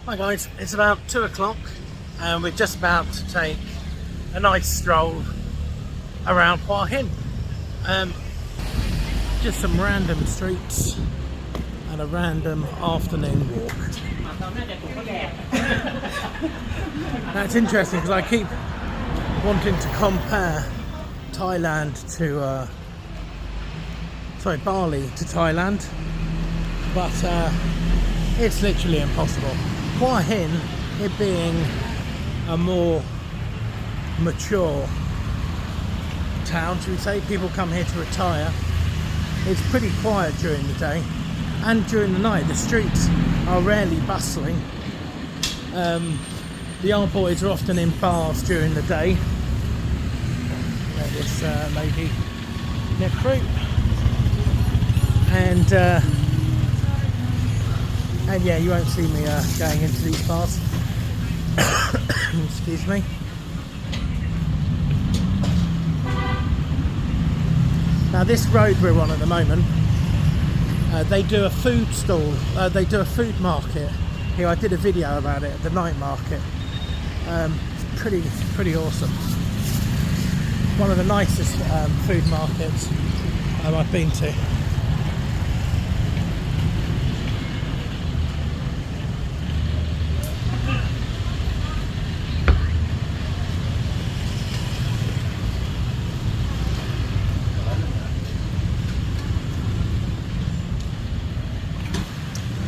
Hi guys, it's about 2 o'clock and we're just about to take a nice stroll around Hua Hin. Just some random streets and a random afternoon walk. That's interesting because I keep wanting to compare Bali to Thailand, but it's literally impossible. Hua Hin, it being a more mature town, should we say, people come here to retire. It's pretty quiet during the day and during the night. The streets are rarely bustling. The old boys are often in bars during the day. There's this lady near fruit, and yeah, you won't see me going into these bars. Excuse me. Now this road we're on at the moment, they do a food stall, they do a food market here. I did a video about it at the night market. It's pretty awesome. One of the nicest food markets I've been to.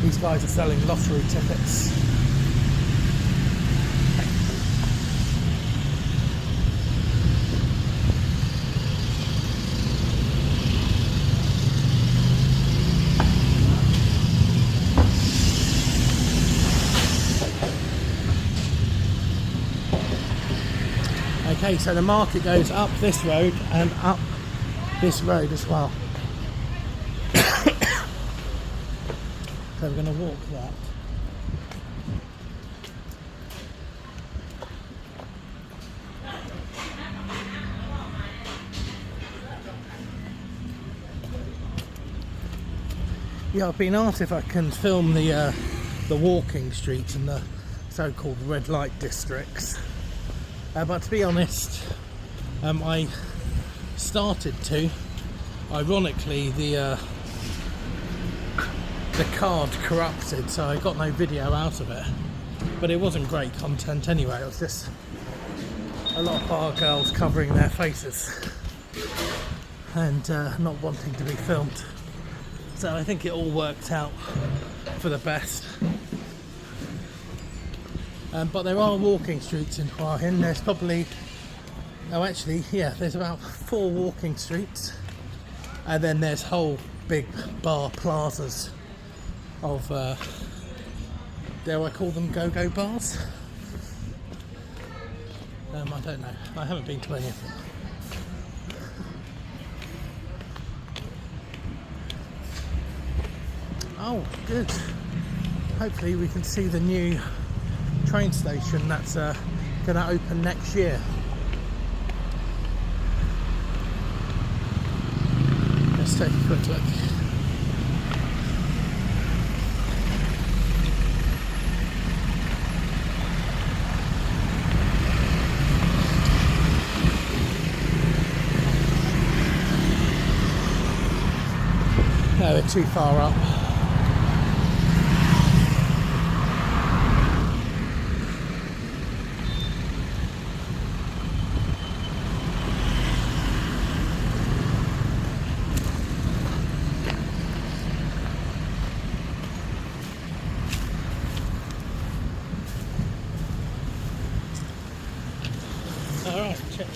These guys are selling lottery tickets. Okay, so the market goes up this road and up this road as well. So we're going to walk that. Yeah, I've been asked if I can film the walking streets and the so-called red light districts. But to be honest, I started to. Ironically, the card corrupted, so I got no video out of it. But it wasn't great content anyway. It was just a lot of bar girls covering their faces and not wanting to be filmed. So I think it all worked out for the best. But there are walking streets in Hua Hin. There's probably, there's about 4 walking streets, and then there's whole big bar plazas of, dare I call them go-go bars? I don't know. I haven't been to any of them. Oh, good. Hopefully we can see the new train station that's going to open next year. Let's take a quick look. No, we're too far up. Alright, check.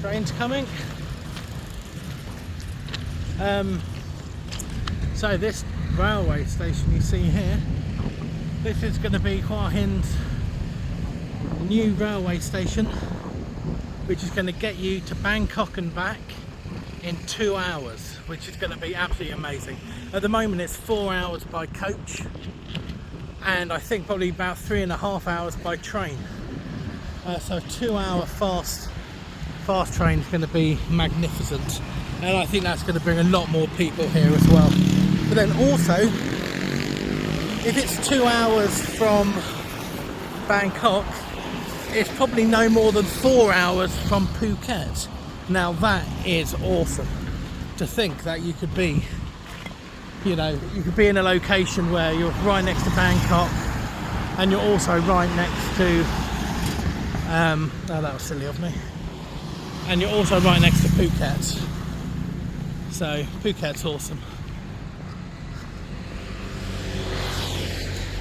Train's coming. So this railway station you see here, this is going to be Hua Hin's new railway station, which is going to get you to Bangkok and back in 2 hours, which is going to be absolutely amazing. At the moment it's 4 hours by coach, and I think probably about 3.5 hours by train. So a 2 hour fast train is going to be magnificent, and I think that's going to bring a lot more people here as well. But then also if it's 2 hours from Bangkok, it's probably no more than 4 hours from Phuket. Now that is awesome, to think that you could be, you know, you could be in a location where you're right next to Bangkok and you're also right next to oh, that was silly of me, and you're also right next to Phuket. So Phuket's awesome.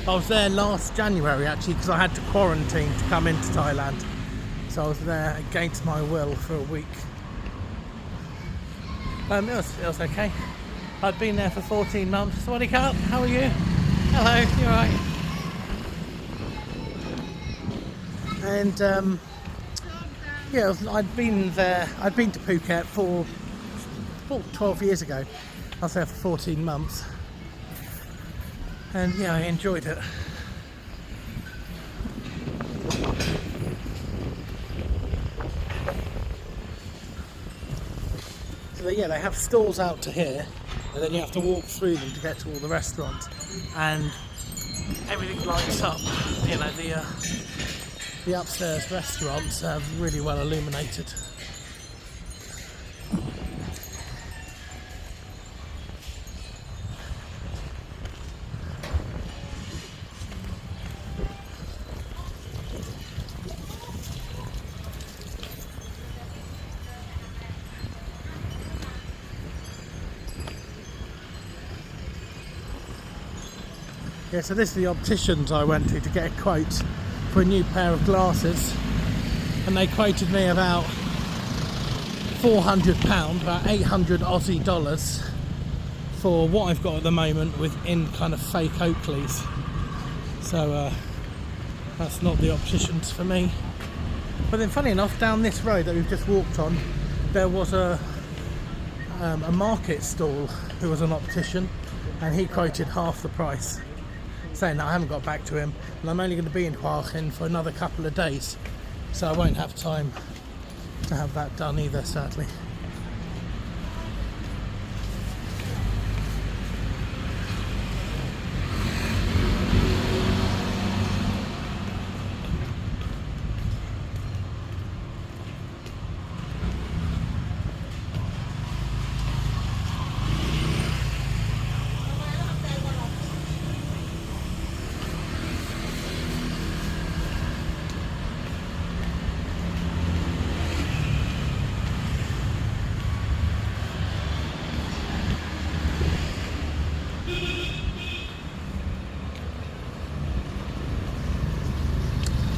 I was there last January actually, because I had to quarantine to come into Thailand, so I was there against my will for a week. It was okay. I'd been there for 14 months. Swadee Cup, how are you? Hello, you alright? And yeah, I'd been to Phuket for 12 years ago. I was there for 14 months. And yeah, I enjoyed it. So yeah, they have stalls out to here, and then you have to walk through them to get to all the restaurants, and everything lights up. You know, the upstairs restaurants are really well illuminated. Yeah, so this is the opticians I went to get a quote for a new pair of glasses, and they quoted me about £400, about 800 Aussie dollars for what I've got at the moment within kind of fake Oakleys. So that's not the opticians for me. But then funny enough, down this road that we've just walked on, there was a market stall who was an optician, and he quoted half the price, saying that I haven't got back to him, and I'm only going to be in Hua Hin for another couple of days, so I won't have time to have that done either, sadly.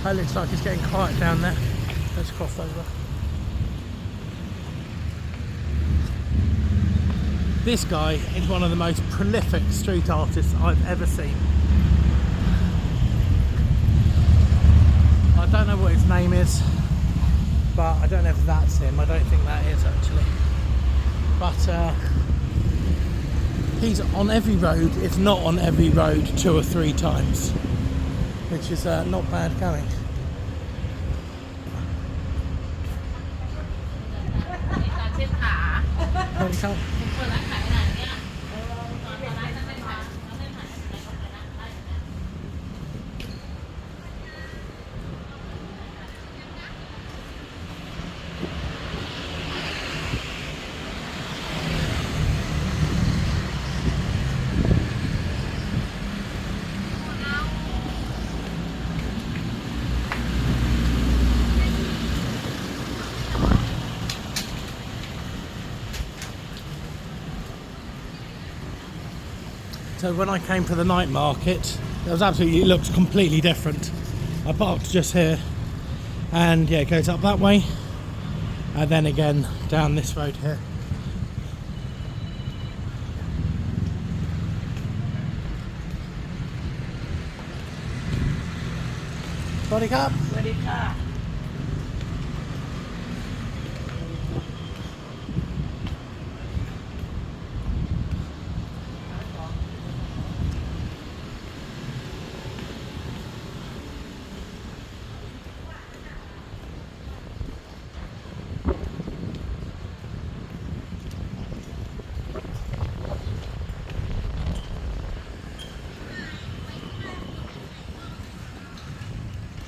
It looks like it's getting quiet down there. Let's cross over. This guy is one of the most prolific street artists I've ever seen. I don't know what his name is, but I don't know if that's him. I don't think that is actually. But he's on every road, if not on every road 2 or 3 times, which is not bad going. So when I came to the night market, it looked completely different. I parked just here, and yeah, it goes up that way, and then again down this road here. Swadee Cup. Swadee Cup.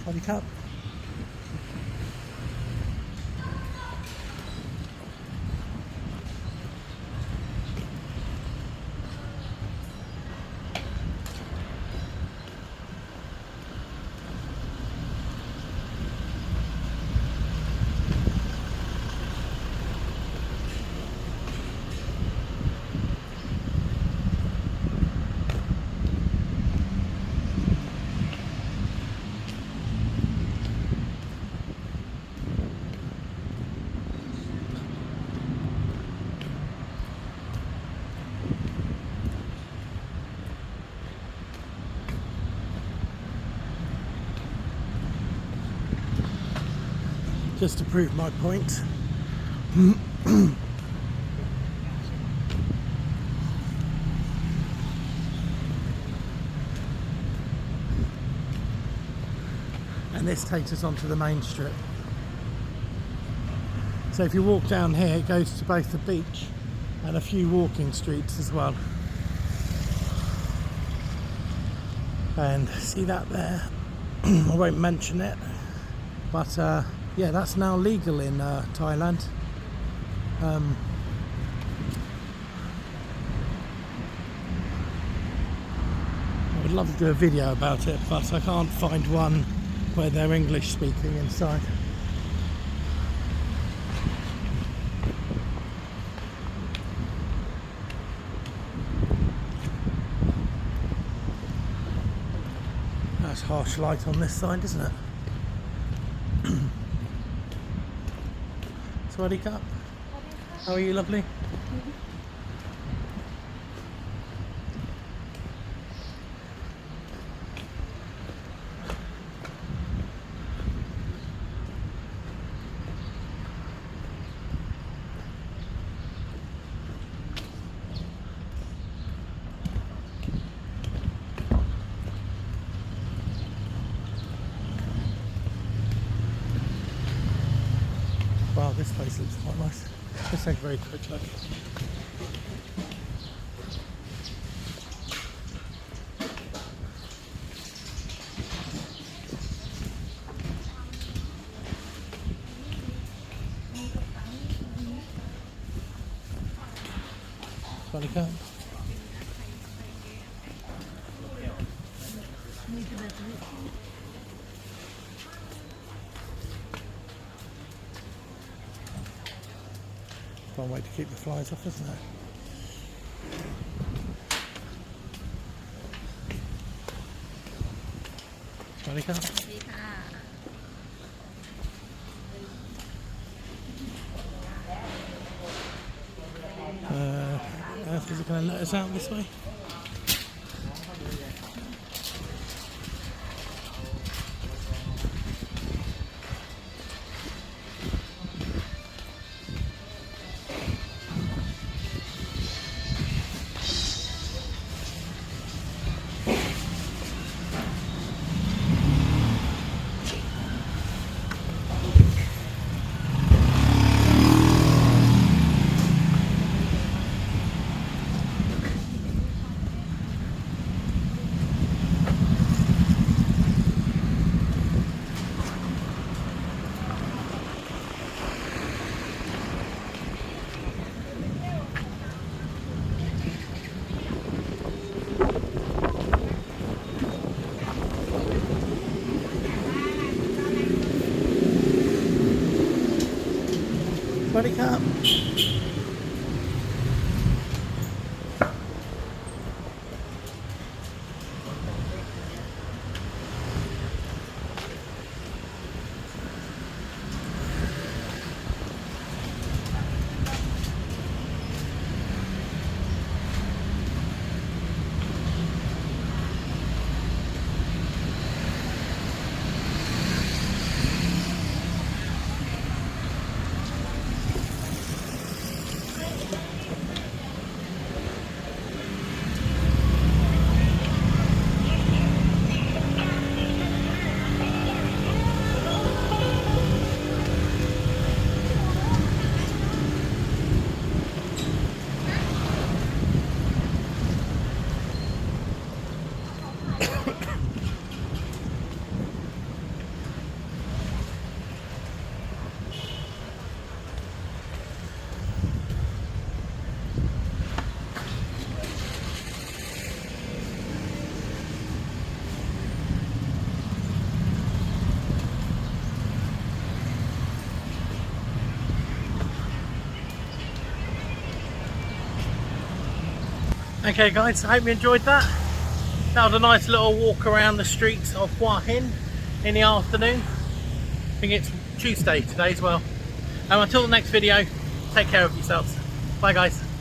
Body cup. Just to prove my point. And this takes us onto the main strip. So if you walk down here, it goes to both the beach and a few walking streets as well. And see that there? I won't mention it, but yeah, that's now legal in Thailand. I would love to do a video about it, but I can't find one where they're English speaking inside. That's harsh light on this side, isn't it? Swadika, how are you, lovely? Wow, this place looks quite nice. Let's take a very quick look. Funny cat. One way to keep the flies off, isn't it? Funny cat. Earth, is it going to let us out this way? Buddy cup. Okay guys, I hope you enjoyed that. That was a nice little walk around the streets of Hua Hin in the afternoon. I think it's Tuesday today as well. Until the next video, take care of yourselves. Bye guys.